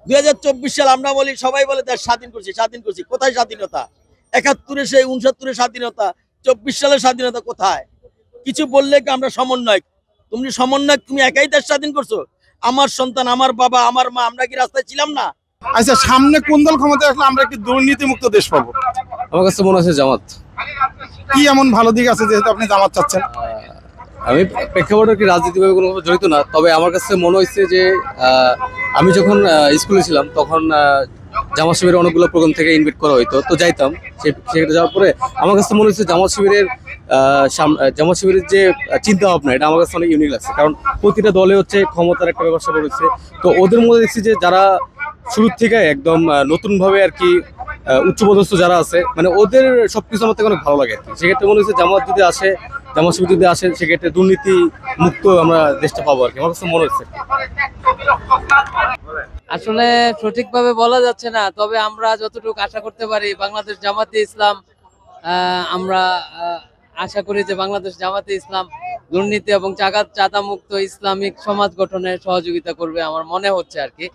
2024 সাল আমরা বলি, সবাই বলে দেশ স্বাধীন করছি স্বাধীন করছি, কোথায় স্বাধীনতা? 71-এ সেই 69-এর স্বাধীনতা, 24 সালের স্বাধীনতা কোথায়? কিছু বললে কি আমরা সমন্বয়ক? তুমি সমন্বয়ক, তুমি একাই দেশ স্বাধীন করছো? আমার সন্তান, আমার বাবা, আমার মা, আমরা কি রাস্তায় ছিলাম না? আচ্ছা, সামনে কোন দল ক্ষমতায় আসলে আমরা একটি দুর্নীতি মুক্ত দেশ পাবো? আমার কাছে মনে হচ্ছে জামাত। কি এমন ভালো দিক আছে যেহেতু আপনি জামাত চাচ্ছেন? আমি প্রেক্ষাপটে কি রাজনীতিভাবে কোনো জড়িত না, তবে আমার কাছে মনে হয়েছে যে আমি যখন স্কুলে ছিলাম তখন জামাত শিবিরের অনেকগুলো প্রোগ্রাম থেকে ইনভাইট করা হইতো, তো যাইতাম। সেখানে যাওয়ার পরে আমার কাছে মনে হচ্ছে জামাত শিবিরের যে চিন্তা ভাবনা, এটা আমার কাছে অনেক ইউনিক লাগছে। কারণ প্রতিটা দলে হচ্ছে ক্ষমতার একটা ব্যবস্থা রয়েছে, তো ওদের মধ্যে দেখছি যে যারা শুরু থেকে একদম নতুনভাবে আর কি উচ্চপদস্থ যারা আছে, মানে ওদের সবকিছু আমার থেকে অনেক ভালো লাগে আর কি। সেক্ষেত্রে মনে হচ্ছে জামাত শিবির যদি আসে, সেক্ষেত্রে দুর্নীতি মুক্ত আমরা দেশটা পাবো আর কি, আমার কাছে মনে হচ্ছে। আসলে সঠিকভাবে বলা যাচ্ছে না, তবে আমরা যতটুকু আশা করতে পারি বাংলাদেশ জামাতে ইসলাম, আমরা আশা করি যে বাংলাদেশ জামাতে ইসলাম দুর্নীতি এবং চাঁদা মুক্ত ইসলামিক সমাজ গঠনে সহযোগিতা করবে আমার মনে হচ্ছে আর কি।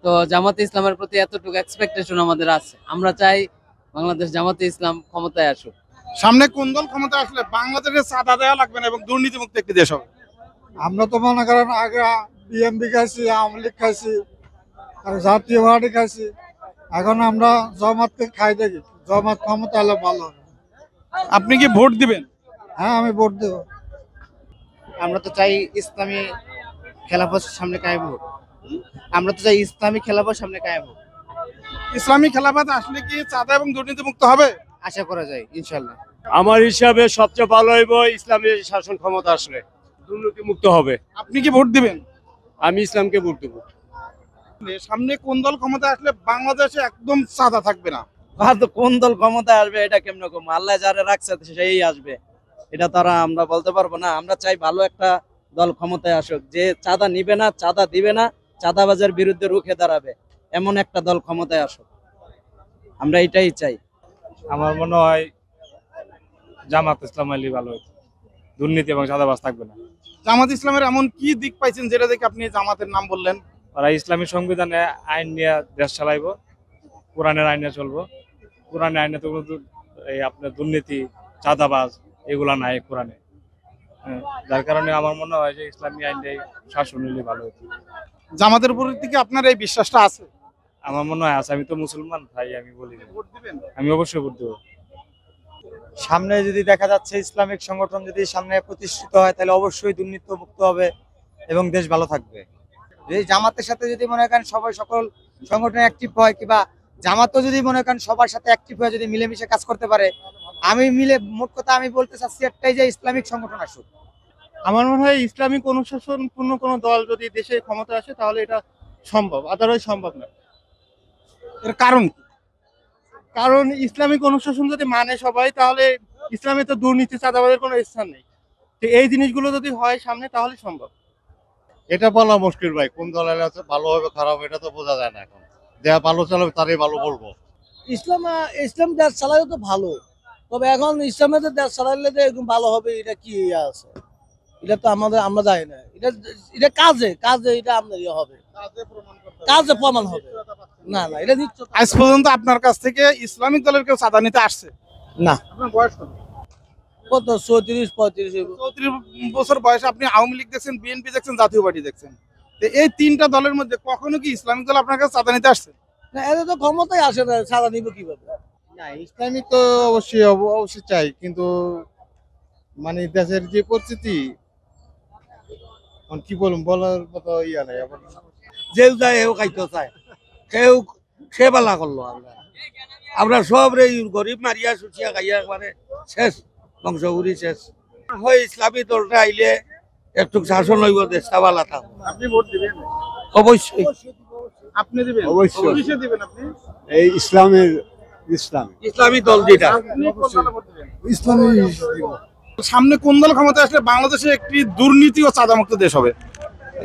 তো জামাতে ইসলামের প্রতি এতটুকু এক্সপেকটেশন আমাদের আছে, আমরা চাই বাংলাদেশ জামাতে ইসলাম ক্ষমতায় আসুক। সামনে কোন দল ক্ষমতায় আসলে বাংলাদেশে চাঁদা দেওয়া লাগবে না এবং দুর্নীতি মুক্ত একটি দেশ হবে? আমরা তো মনে করেন আগে বিএনপি খাইছি, আওয়ামী লীগ খাইছি, আর জাতীয় পার্টি খাইছি। এখন আমরা জামাতকে খাই দেখি, জামাত ক্ষমতা হলে ভালো হবে। আপনি কি ভোট দিবেন? হ্যাঁ, আমি ভোট দেবো। আমরা তো চাই ইসলামী খেলাফত সামনে কায়েম হোক। আমরা তো চাই ইসলামী খেলাফত সামনে কায়েম হোক। ইসলামী খেলাফত আসলে কি চাঁদা এবং দুর্নীতি মুক্ত হবে? আশা করা যায় ইনশাল্লাহ। আমার হিসাবে সবচেয়ে ভালো হইব ইসলামী শাসন ক্ষমতা আসলে দুর্নীতি মুক্ত হবে। আপনি কি ভোট দিবেন? আমি ইসলামকে ভোট দেবো। সামনে কোন দল ক্ষমতায় আসলে বাংলাদেশে একদম চাঁদা থাকবে না? কোন দল ক্ষমতায় আসবে এটা কেমন কম? আল্লাহ যারা রাখছে সেই আসবে, এটা তারা আমরা বলতে পারবো না। আমরা চাই ভালো একটা দল ক্ষমতায় আসুক, যে চাঁদা নিবে না, চাঁদা দিবে না, চাঁদাবাজের বিরুদ্ধে রুখে দাঁড়াবে, এমন একটা দল ক্ষমতায় আসুক, আমরা এটাই চাই। আমার মনে হয় জামাত ইসলাম আলী ভালো হতো, দুর্নীতি এবং চাঁদাবাজ থাকবে না। জামাত ইসলামের এমন কি দিক পাইছেন যেটা দেখে আপনি জামাতের নাম বললেন? ওরা ইসলামী সংবিধানে আইন নিয়ে দেশ চালাইবো, কোরআনের আইনে চলবো। কোরআনের আইনে তো কোনো এই আপনার দুর্নীতি চাঁদাবাজ এগুলা নাই কোরআনে। যার কারণে আমার মনে হয় যে ইসলামী আইনটাই শাসন হলে ভালো হতো। জামাতের প্রতি কি আপনার এই বিশ্বাসটা আছে? আমার মনে হয় আছে, আমি তো মুসলমান ভাই, আমি বলি না। ভোট দিবেন? আমি অবশ্যই ভোট দেবো। সামনে যদি দেখা যাচ্ছে ইসলামিক সংগঠন যদি সামনে প্রতিষ্ঠিত হয়, তাহলে অবশ্যই দুর্নীতি মুক্ত হবে এবং দেশ ভালো থাকবে। এই জামাতের সাথে যদি মনে করেন সবাই সকল সংগঠন অ্যাক্টিভ হয়, কিংবা জামাতও যদি মনে করেন সবার সাথে অ্যাক্টিভ হয়ে যদি মিলেমিশে কাজ করতে পারে, মোট কথা আমি বলতে চাচ্ছি একটাই, যে ইসলামিক সংগঠন আসুক। আমার মনে হয় ইসলামিক অনুশাসন পূর্ণ কোনো দল যদি দেশে ক্ষমতা আসে তাহলে এটা সম্ভব, আদারওয়াইজ সম্ভব না। এর কারণ কি? কারণ ইসলামিক অনুশাসন যদি মানে সবাই, তাহলে ইসলামে তো দুর্নীতি চাঁদাবাজের কোনো স্থান নেই। তো এই জিনিসগুলো যদি হয় সামনে, তাহলে সম্ভব। এটা বলা মুশকিল ভাই, কোন দল আছে ভালো হবে খারাপ এটা তো বোঝা যায় না। এখন যারা ভালো চালাবে তারই ভালো বলবো। ইসলাম দেশ চালাইও তো ভালো, তবে এখন ইসলামের দেশ চালাইলে যে এরকম ভালো হবে এটা কি আছে? এটা তো আমরা জানি না। এটা কাজে এটা আপনার হবে, কাজে প্রমাণ হবে। না, এটা নিশ্চয়। আজ পর্যন্ত আপনার কাছ থেকে ইসলামিক দলের কেউ চাঁদা নিতে আসছে না। আপনার বয়স কত? কত? 34-35। 34 বছর বয়সে আপনি আওয়ামী লীগ দেখছেন, বিএনপি দেখছেন, জাতীয় পার্টি দেখছেন। তো এই তিনটা দলের মধ্যে কখনো কি ইসলামিক দল আপনার কাছে চাঁদা নিতে আসছে? না, এদের তো ক্ষমতায় আসে না, সাদা নিব কিভাবে? না, ইসলামিক তো অবশ্যই চাই, কিন্তু মানে দেশের যে পরিস্থিতি কি বলুন, বলার মতো ইয়া নাই। যে যায় এও খাইতে চায়, কেউ সে বালা করলো। আমরা সব রে গরিব মারিয়া সুচিয়া খাইয়া মানে শেষ, বংশগুড়ি শেষ। হয় ইসলামী দলটা আইলে একটু শাসন হইব, দেশটা বালা থাকবে। আপনি ভোট দিবেন? অবশ্যই। আপনি দিবেন? অবশ্যই। কিসে দিবেন আপনি? এই ইসলামী দল যেটা। আপনি কোন দলে ভোট দিবেন? ইসলামী সামনে কোন দল ক্ষমতায় আসলে বাংলাদেশে একটি দুর্নীতি ও চাঁদামুক্ত দেশ হবে?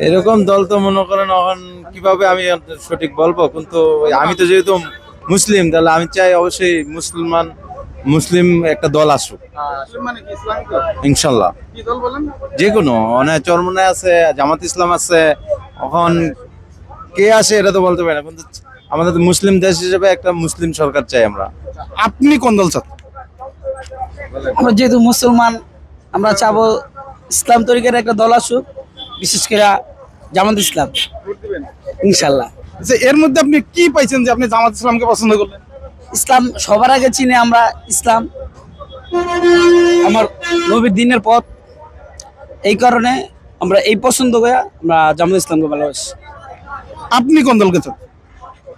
এরকম দল তো মনে করেন এখন কিভাবে আমি সঠিক বলবো, কিন্তু আমি তো যেহেতু মুসলিম, তাহলে আমি চাই অবশ্যই মুসলিম একটা দল আসুক মানে কি ইসলামিক দল? ইনশাল্লাহ। কি দল বলেন? যে কোনো অনেক চরমনায় আছে, জামাত ইসলাম আছে, এখন কে আসে এটা তো বলতে পারি না, কিন্তু আমাদের তো মুসলিম দেশ হিসেবে একটা মুসলিম সরকার চাই আমরা। আপনি কোন দল চান? আমরা যেহেতু মুসলমান, আমরা চাবো ইসলাম তরিকার একটা দল আসুক, বিশেষ করে জামাত ইসলাম, ইনশাল্লাহ। যে এর মধ্যে আপনি কি পাইছেন যে আপনি জামাত ইসলামকে পছন্দ করলেন? ইসলাম সবার আগে চিনে আমরা, ইসলাম আমার নবীর দিনের পথ, এই কারণে আমরা এই পছন্দ করে আমরা জামাত ইসলামকে ভালোবাসি। আপনি কোন দলকে চান?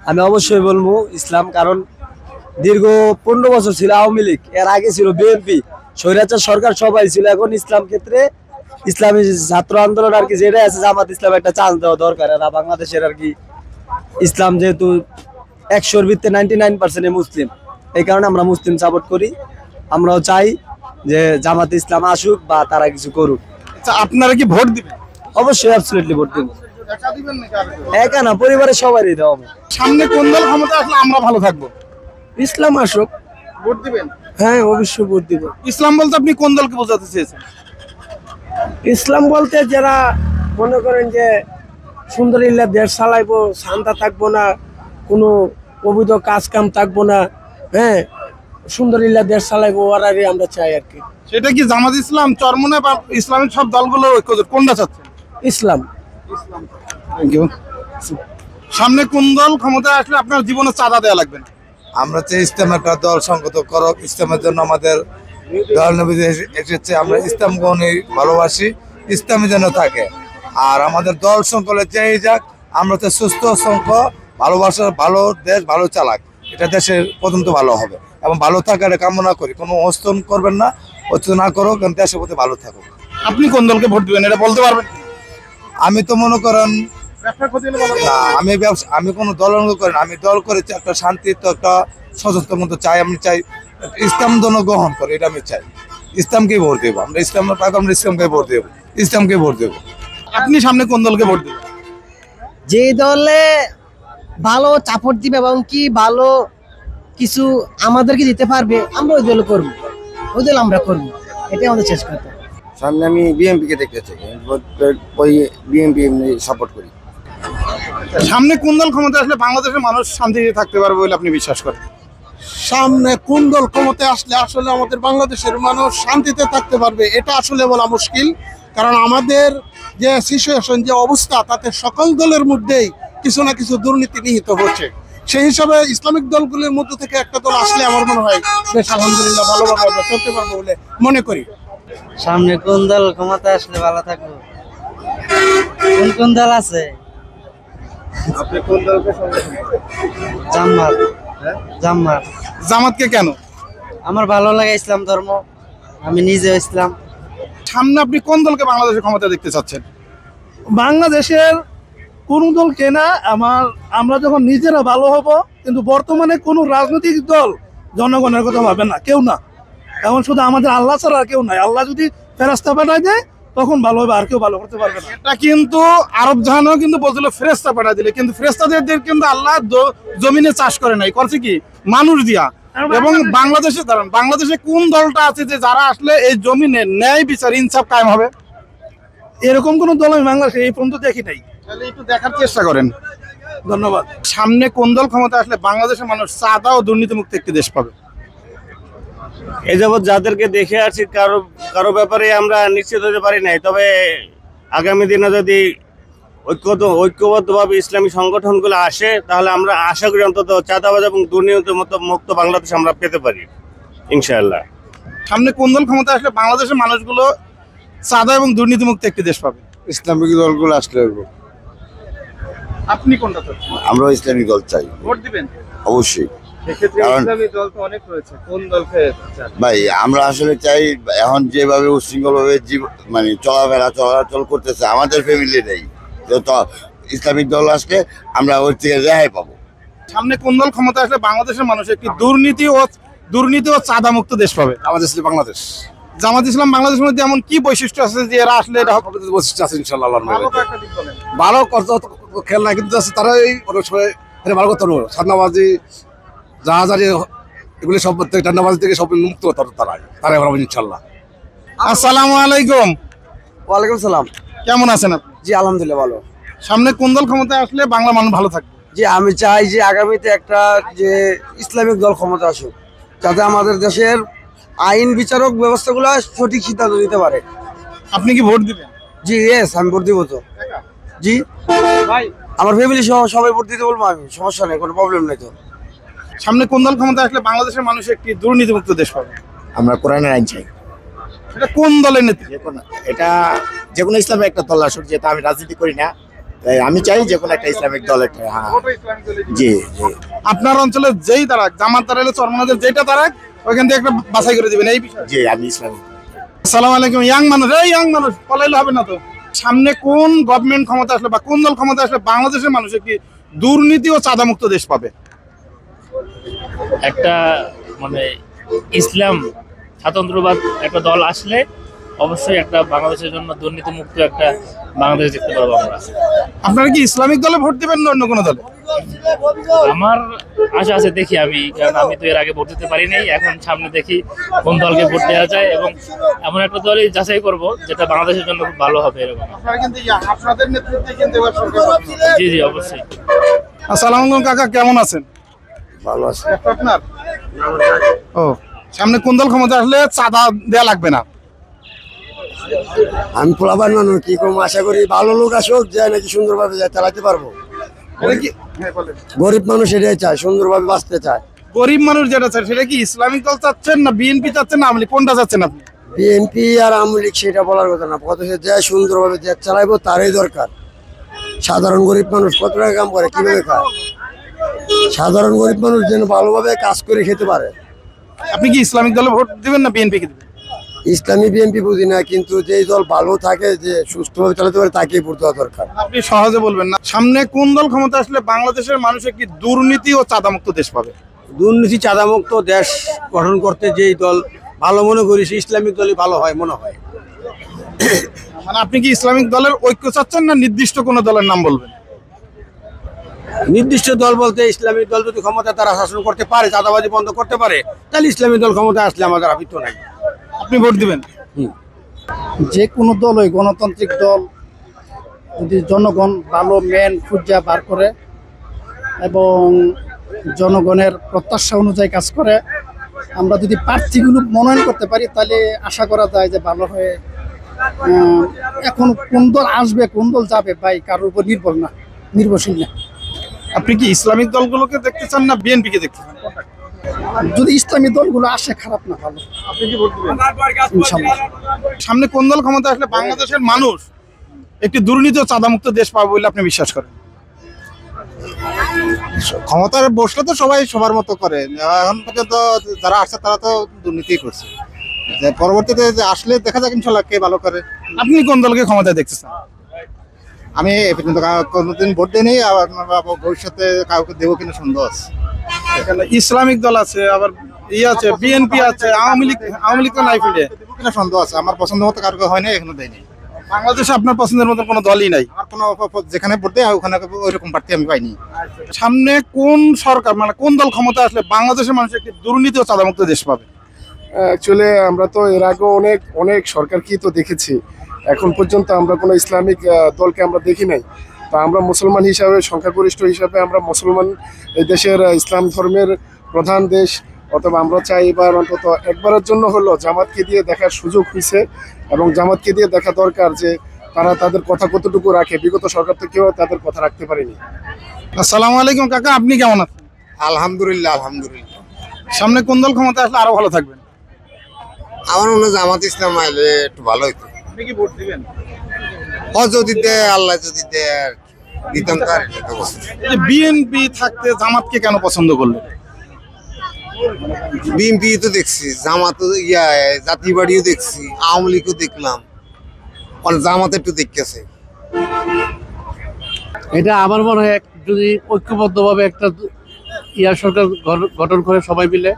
আমি অবশ্যই বলবো ইসলাম, কারণ দীর্ঘ 15 বছর ছিল আওয়ামী লীগ, এর আগে ছিল বিএনপি, স্বৈরাচার সরকার সবাই ছিল। এখন ইসলাম ক্ষেত্রে ইসলামী ছাত্র আন্দোলন আর কি যেটা আছে, জামাত ইসলাম একটা চান্স দেওয়া দরকার। আর বাংলাদেশের আর কি ইসলাম যেহেতু 100-র ভিত্তিতে 99% মুসলিম, এই কারণে আমরা মুসলিম সাপোর্ট করি। আমরাও চাই যে জামাত ইসলাম আসুক বা তারা কিছু করুক। আচ্ছা, আপনারা কি ভোট দিবেন? অবশ্যই অ্যাবসলিউটলি ভোট দেব। একা দিবেন নাকি আরেকজন? একা না, পরিবারের সবারই দেওয়া হবে। সামনে কোন দল ক্ষমতা আসলে আমরা ভালো থাকবো? ইসলাম আসুক। ভোট দিবেন? হ্যাঁ, অবশ্যই ভোট দিব। ইসলাম বলতে আপনি কোন দলকে বোঝাতে চেয়েছেন? ইসলাম বলতে যারা মনে করেন যে সুন্দর ইল্লা দেশ চালাইবো, শান্তা থাকবো না, কোনো অবৈধ কাজ কাম থাকবো না, হ্যাঁ, সুন্দর ইল্লা দেশ চালাইবো, ওরারই আমরা চাই আর কি। সেটা কি জামাত ইসলাম, চরমনে বা ইসলামিক সব দলগুলো ঐক্য কোনটা চাচ্ছেন? ইসলাম। Thank you. সামনে কোন দল ক্ষমতায় আসলে আপনার জীবনে চাঁদা দেওয়া লাগবে না? আমরা চাই ইসলাম একটা দল সংগত করক। ইসলামের জন্য আমাদের দল নবী এসেছে, আমরা ইসলামকে ভালোবাসি, ইসলামী যেন থাকে। আর আমাদের দল সংকলে চাই যাক, আমরা তো সুস্থ সংখ্য ভালোবাসার, ভালো দেশ ভালো চালাক, এটা দেশের পর্যন্ত ভালো হবে এবং ভালো থাকার কামনা করি। কোনো অস্তন করবেন না, অস্ত না করো, কারণ দেশের প্রতি ভালো থাকুক। আপনি কোন দলকে ভোট দিবেন এটা বলতে পারবেন? আমি তো মনে করেন ব্যবসার ক্ষতি হলে বলা যাবে। না, আমি কোনো দল করি না, আমি দল করেছি একটা শান্তি, তো একটা সচেতন মতো চাই। আমি চাই ইসলাম জন্য গ্রহণ করে, এটা আমি চাই। ইসলামকেই ভোট দেবো আমরা, ইসলামের পাক আমরা ইসলামকে ভোট দেবো, ইসলামকে ভোট দেবো। আপনি সামনে কোন দলকে ভোট দিবেন? যে দলে ভালো সাপোর্ট দিবে এবং কি ভালো কিছু আমাদেরকে দিতে পারবে, আমরা ওই দল করবো, ওই দল আমরা করবো, এটাই আমাদের শেষ কথা। সামনে আমি বিএনপি কে দেখতে চাই, ওই বিএনপি সাপোর্ট করি। সামনে কোন দল ক্ষমতা আসলে বাংলাদেশের মানুষ শান্তিতে থাকতে পারবে বলে আপনি বিশ্বাস করেন? সামনে কোন দল ক্ষমতায় আসলে আসলে আমাদের বাংলাদেশের মানুষ শান্তিতে থাকতে পারবে, এটা আসলে বলা মুশকিল। কারণ আমাদের যে সিচুয়েশন, যে অবস্থা, তাতে সকল দলের মধ্যেই কিছু না কিছু দুর্নীতি নিহিত হচ্ছে। সেই হিসাবে ইসলামিক দলগুলির মধ্য থেকে একটা দল আসলে আমার মনে হয় বেশ আলহামদুলিল্লাহ ভালোভাবে আমরা চলতে পারবো বলে মনে করি। সামনে কোন দল ক্ষমতা আসলে ভালো থাকবো, কোন কোন দল আছে? আপনি কোন দলকে? জামাত। জামাত। জামাতকে কেন? আমার ভালো লাগে ইসলাম ধর্ম, আমি নিজেও ইসলাম। সামনে আপনি কোন দলকে বাংলাদেশের ক্ষমতা দেখতে চাচ্ছেন? বাংলাদেশের কোন দল কেনা আমরা যখন নিজেরা ভালো হব, কিন্তু বর্তমানে কোনো রাজনৈতিক দল জনগণের কথা ভাবে না, কেউ না। এখন শুধু আমাদের আল্লাহ ছাড়া আর কেউ নাই। আল্লাহ যদি ফেরেশতা পাঠায় দেয় তখন ভালো হবে, আর কেউ ভালো করতে পারবে না। এটা কিন্তু আরব জাহানেও কিন্তু বলছিল ফেরেশতা পাঠা দিলে, কিন্তু ফেরেশতাদের কিন্তু আল্লাহ জমিনে চাষ করে নাই, করছে কি মানুষ দিয়া। এবং বাংলাদেশে দাঁড়ান, বাংলাদেশে কোন দলটা আছে যে যারা আসলে এই জমিনে ন্যায় বিচার ইনসাফ কায়েম হবে? এরকম কোন দল আমি বাংলাদেশে এই পর্যন্ত দেখি নাই। তাহলে একটু দেখার চেষ্টা করেন। ধন্যবাদ। সামনে কোন দল ক্ষমতা আসলে বাংলাদেশের মানুষ চাঁদা ও দুর্নীতিমুক্ত একটি দেশ পাবে? এ যাবৎ যাদেরকে দেখে আসছি, কারো ব্যাপারে আমরা নিশ্চিত হতে পারি নাই, তবে আগামী দিনে যদি ঐক্যবদ্ধভাবে ইসলামী সংগঠনগুলো আসে, তাহলে আমরা আশা করি অন্তত চাঁদাবাজ এবং দুর্নীতি মুক্ত বাংলাদেশ আমরা পেতে পারি ইনশাআল্লাহ। সামনে কোন দল ক্ষমতা আসলে বাংলাদেশের মানুষগুলো চাঁদা এবং দুর্নীতিমুক্ত একটি দেশ পাবে? ইসলামিক দলগুলো আসলে আপনি কোনটা চাচ্ছেন? আমরা ইসলামিক দল চাই, ভোট দিবেন? অবশ্যই। সেক্ষেত্রে কারণ- ইসলামী দল তো অনেক রয়েছে, কোন দলকে চান? ভাই আমরা আসলে চাই, এখন যেভাবে উশৃঙ্খল ভাবে মানে চলাচল করতেছে আমাদের ফ্যামিলি নেই, তো ইসলামিক দল আসলে আমরা ওর থেকে রেহাই পাবো। সামনে কোন দল ক্ষমতা আসলে বাংলাদেশের মানুষ একটি দুর্নীতি ও চাঁদা মুক্ত দেশ পাবে? আমাদের বাংলাদেশ জামাত ইসলাম বাংলাদেশের মধ্যে এমন কি বৈশিষ্ট্য আছে যে এরা আসলে এটা হবে? বৈশিষ্ট্য আছে ইনশাল্লাহ। ভালো কয়েকটা দিক বলেন। ভালো করতে খেয়াল না, কিন্তু তারাই অনেক সময় ভালো করতে পারবো। সান্নাবাজি জাহাজারি এগুলি সব থেকে ঠান্ডাবাজি থেকে সব মুক্ত তারাই পারবো ইনশাল্লাহ। আসসালামু আলাইকুম। ওয়ালাইকুম সালাম। কেমন আছেন আপনি? জি আলহামদুলিল্লাহ ভালো। সামনে কোন দল ক্ষমতায় আসলে বাংলা মানুষ ভালো থাকবে? যে আমি চাই যে আগামীতে একটা যে ইসলামিক দল ক্ষমতা আসুক, যাতে আমাদের দেশের আইন বিচারক ব্যবস্থাগুলো সঠিক সিদ্ধান্ত দিতে পারে। আপনি কি ভোট দিবেন? জি ইয়েস, আমি ভোট দিব তো। জি আমার ফ্যামিলি সহ সবাই ভোট দিতে বলবো আমি, সমস্যা নেই, কোনো প্রবলেম নেই তো। সামনে কোন দল ক্ষমতায় আসলে বাংলাদেশের মানুষ একটি দুর্নীতিমুক্ত দেশ পাবে? আমরা কোরআনের আইন চাই। এটা কোন দলের নেতৃত্বে? এটা যে কোনো ইসলামিক একটা দল আসুক, যেহেতু আমি রাজনীতি করি না, তাই আমি চাই যে কোনো একটা ইসলামিক দল একটা। হ্যাঁ জি জি। আপনার অঞ্চলে যেই দাঁড়াক, জামাত দাঁড়ালে চরমনাদের যেটা দাঁড়াক, ওইখান থেকে একটা বাছাই করে দিবেন এই বিষয়ে? জি আমি ইসলামিক। আসসালামু আলাইকুম। ইয়াং মানুষ পলাইলে হবে না তো। সামনে কোন গভর্নমেন্ট ক্ষমতা আসলে বা কোন দল ক্ষমতা আসলে বাংলাদেশের মানুষ একটি দুর্নীতি ও চাঁদামুক্ত দেশ পাবে? একটা মানে ইসলাম স্বাতন্ত্র্যবাদ একটা দল আসলে অবশ্যই একটা বাংলাদেশের জন্য দুর্নীতিমুক্ত একটা বাংলাদেশ দেখতে পারবো আমরা। আপনারা কি ইসলামিক দলে ভোট দিবেন না অন্য কোনো দলে? আমার আশা আছে, দেখি আমি, কারণ আমি তো এর আগে ভোট দিতে পারি নাই, এখন সামনে দেখি কোন দলকে ভোট দেওয়া যায় এবং এমন একটা দলই যাচাই করব যেটা বাংলাদেশের জন্য খুব ভালো হবে এরকম। আপনাদের নেতৃত্বে কিন্তু এবার সরকার। জি জি অবশ্যই। আসসালামু আলাইকুম কাকা, কেমন আছেন? ভালো আছে। আপনার ও সামনে কোন দল ক্ষমতা আসলে চাঁদা দেয়া লাগবে না? আমি পোলাবার মানুষ, কি কম আশা করি ভালো লোক আসুক, যায় নাকি সুন্দরভাবে যায় চালাতে পারবো। গরিব মানুষ এটাই চায়, সুন্দরভাবে বাঁচতে চায়। গরিব মানুষ যেটা চায় সেটা কি ইসলামিক দল চাচ্ছেন না বিএনপি চাচ্ছেন না আওয়ামী লীগ, কোনটা চাচ্ছেন আপনি? বিএনপি আর আওয়ামী লীগ সেটা বলার কথা না, কত সে যায় সুন্দরভাবে দেশ চালাইবো তারই দরকার। সাধারণ গরিব মানুষ কত টাকা কাম করে, কিভাবে খায়? সাধারণ গরিব মানুষ যেন ভালোভাবে কাজ করে খেতে পারে। আপনি কি ইসলামিক দলে ভোট দিবেন না বিএনপি কে দিবেন? ইসলামী বিএনপি বুঝি না, কিন্তু যেই দল ভালো থাকে, যে সুস্থভাবে চালাতে পারে, তাকেই ভোট দেওয়া দরকার। আপনি সহজে বলবেন না সামনে কোন দল ক্ষমতা আসলে বাংলাদেশের মানুষ একটি দুর্নীতি ও চাঁদামুক্ত দেশ পাবে? দুর্নীতি চাঁদামুক্ত দেশ গঠন করতে যেই দল ভালো মনে করি, সেই ইসলামিক দলই ভালো হয় মনে হয়। মানে আপনি কি ইসলামিক দলের ঐক্য চাচ্ছেন না নির্দিষ্ট কোনো দলের নাম বলবেন? নির্দিষ্ট দল বলতে ইসলামিক দল যদি ক্ষমতা তারা শাসন করতে পারে, চাঁদাবাজি বন্ধ করতে পারে, তাহলে ইসলামিক দল ক্ষমতা আসলে আমাদের আপত্তি নাই। আপনি ভোট দিবেন? যে কোনো দলই গণতান্ত্রিক দল যদি জনগণ ভালো মেন খুঁজা বার করে এবং জনগণের প্রত্যাশা অনুযায়ী কাজ করে, আমরা যদি প্রার্থীগুলো মনোনয়ন করতে পারি, তাহলে আশা করা যায় যে ভালো হয়ে। এখন কোন দল আসবে কোন দল যাবে ভাই কারোর উপর নির্ভরশীল না। আপনি কি ইসলামিক দলগুলোকে দেখতে চান না বিএনপি কে দেখতে চান? যদি ইসলামী দলগুলো আসে খারাপ না ভালো। আপনি কি ভোট দিবেন? ইনশাআল্লাহ। সামনে কোন দল ক্ষমতা আসলে বাংলাদেশের মানুষ একটি দুর্নীতি ও চাঁদামুক্ত দেশ পাবে বলে আপনি বিশ্বাস করেন? ক্ষমতার বসলে তো সবাই সবার মতো করে, এখন পর্যন্ত যারা আসছে তারা তো দুর্নীতি করছে, পরবর্তীতে আসলে দেখা যাক ইনশাল্লাহ কে ভালো করে। আপনি কোন দলকে ক্ষমতায় দেখতে চান? আমি এ পর্যন্ত কোনোদিন ভোট দিইনি, আবার ভবিষ্যতে কাউকে দেবো কিনা সন্দেহ আছে। ইসলামিক দল আছে, আবার আছে বিএনপি আছে, আওয়ামী লীগ তো নাই ফিরে কিনা সন্দেহ আছে। আমার পছন্দ মতো কারো হয় না, এখনো দেয়নি। বাংলাদেশে আপনার পছন্দের মতো কোনো দলই নাই? আর কোনো যেখানে ভোট দেয় ওখানে ওইরকম প্রার্থী আমি পাইনি। সামনে কোন সরকার মানে কোন দল ক্ষমতা আসলে বাংলাদেশের মানুষ একটি দুর্নীতি ও চাঁদামুক্ত দেশ পাবে? অ্যাকচুয়ালি আমরা তো এর আগে অনেক সরকারকেই তো দেখেছি, এখন পর্যন্ত আমরা কোনো ইসলামিক দলকে আমরা দেখি নাই। তা আমরা মুসলমান হিসাবে, সংখ্যাগরিষ্ঠ হিসাবে আমরা মুসলমান, এই দেশের ইসলাম ধর্মের প্রধান দেশ, অথবা আমরা চাই এবার অন্তত একবারের জন্য হলো জামাতকে দিয়ে দেখার সুযোগ হয়েছে, এবং জামাতকে দিয়ে দেখা দরকার যে তারা তাদের কথা কতটুকু রাখে। বিগত সরকার তো কেউ তাদের কথা রাখতে পারেনি। আসসালামু আলাইকুম কাকা, আপনি কেমন আছেন? আলহামদুলিল্লাহ আলহামদুলিল্লাহ। সামনে কোন দল ক্ষমতা আসলে আরো ভালো থাকবেন? আমার মনে হয় জামাত ইসলাম আইলে একটু ভালো হইতো। আপনি কি ভোট দিবেন? যদি দেয় আল্লাহ যদি দেয় দিতাম। তার বিএনপি থাকতে জামাতকে কেন পছন্দ করলেন? বিএনপি তো দেখছি, জামাত জাতীয়বাড়িও দেখছি, আওয়ামী লীগও দেখলাম, জামাত একটু দেখতেছে। এটা আমার মনে হয় যদি ঐক্যবদ্ধভাবে একটা সরকার গঠন করে সবাই মিলে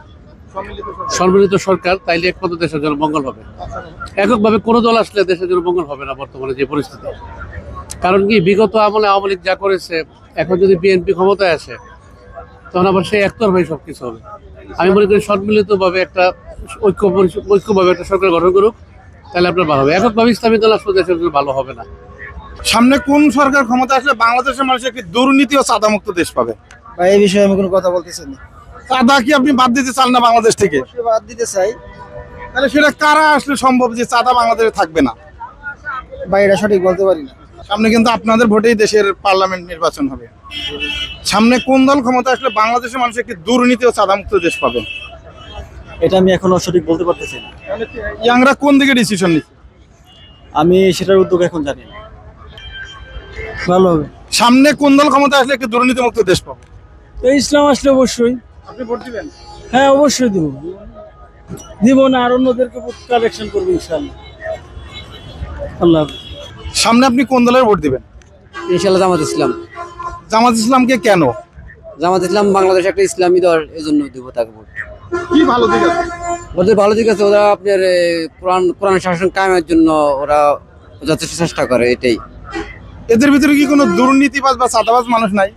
সম্মিলিত সরকার, তাইলে একমাত্র দেশের জন্য মঙ্গল হবে। এককভাবে কোনো দল আসলে দেশের জন্য মঙ্গল হবে না বর্তমানে যে পরিস্থিতি। কারণ কি বিগত আমলে আওয়ামী লীগ যা করেছে, এখন যদি বিএনপি ক্ষমতায় আসে তখন আবার সেই একতরফাই সবকিছু হবে। আমি মনে করি সম্মিলিতভাবে একটা ঐক্যভাবে একটা সরকার গঠন করুক, তাহলে আপনার ভালো হবে। এককভাবে ইসলামী দল আসলে দেশের জন্য ভালো হবে না। সামনে কোন সরকার ক্ষমতা আসলে বাংলাদেশের মানুষ একটি দুর্নীতি ও চাঁদামুক্ত দেশ পাবে? ভাই এই বিষয়ে আমি কোনো কথা বলতেছি না। চাঁদা কি আপনি বাদ দিতে চান না বাংলাদেশ থেকে? বাদ দিতে চাই। তাহলে সেটা কারা আসলে সম্ভব যে চাঁদা বাংলাদেশে থাকবে না? ভাই এটা সঠিক বলতে পারি না। সামনে কিন্তু আপনাদের ভোটেই দেশের পার্লামেন্ট নির্বাচন হবে। সামনে কোন দল ক্ষমতা আসলে বাংলাদেশের মানুষ একটি দুর্নীতি ও চাঁদামুক্ত দেশ পাবে? এটা আমি এখনো সঠিক বলতে পারতেছি না। ইয়াংরা কোন দিকে ডিসিশন নিচ্ছে? আমি সেটার উদ্যোগ এখন জানি না। ভালো হবে। সামনে কোন দল ক্ষমতা আসলে একটি দুর্নীতিমুক্ত দেশ পাবে? ইসলাম আসলে অবশ্যই। আপনি ভোট দিবেন? হ্যাঁ অবশ্যই দিব না, আর অন্যদেরকে কালেকশন করবো ইনশাআল্লাহ। আল্লাহ। সামনে আপনি কোন দলের ভোট দিবেন? ইনশাআল্লাহ জামাত ইসলাম। জামাত ইসলামকে কেন? জামাত ইসলাম বাংলাদেশ একটা ইসলামী দল, এই জন্য দিব তাকে ভোট। কি ভালো দিক আছে? ওদের ভালো দিক আছে, ওরা আপনার কোরআন শাসন কায়েমের জন্য ওরা যথেষ্ট চেষ্টা করে, এটাই। এদের ভিতরে কি কোনো দুর্নীতিবাজ বা চাঁদাবাজ মানুষ নাই?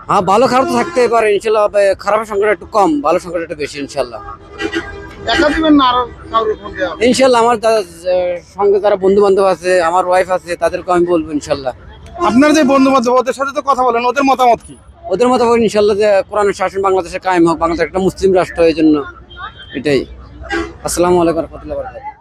হ্যাঁ, ভালো খারাপ তো থাকতেই পারে ইনশাল্লাহ। খারাপের সংখ্যাটা একটু কম, ভালো সংখ্যাটা একটু বেশি ইনশাল্লাহ। একা দিবেন না আরো কারোর ভোট দেওয়া? ইনশাল্লাহ আমার সঙ্গে যারা বন্ধু বান্ধব আছে, আমার ওয়াইফ আছে, তাদেরকে আমি বলবো ইনশাল্লাহ। আপনার যে বন্ধু বান্ধব ওদের সাথে তো কথা বলেন, ওদের মতামত কি? ওদের মতো ইনশাল্লাহ যে কোরআনের শাসন বাংলাদেশে কায়েম হোক, বাংলাদেশ একটা মুসলিম রাষ্ট্র, এই জন্য এটাই। আসসালামু আলাইকুম ওয়া রাহমাতুল্লাহি ওয়া বারাকাতুহু।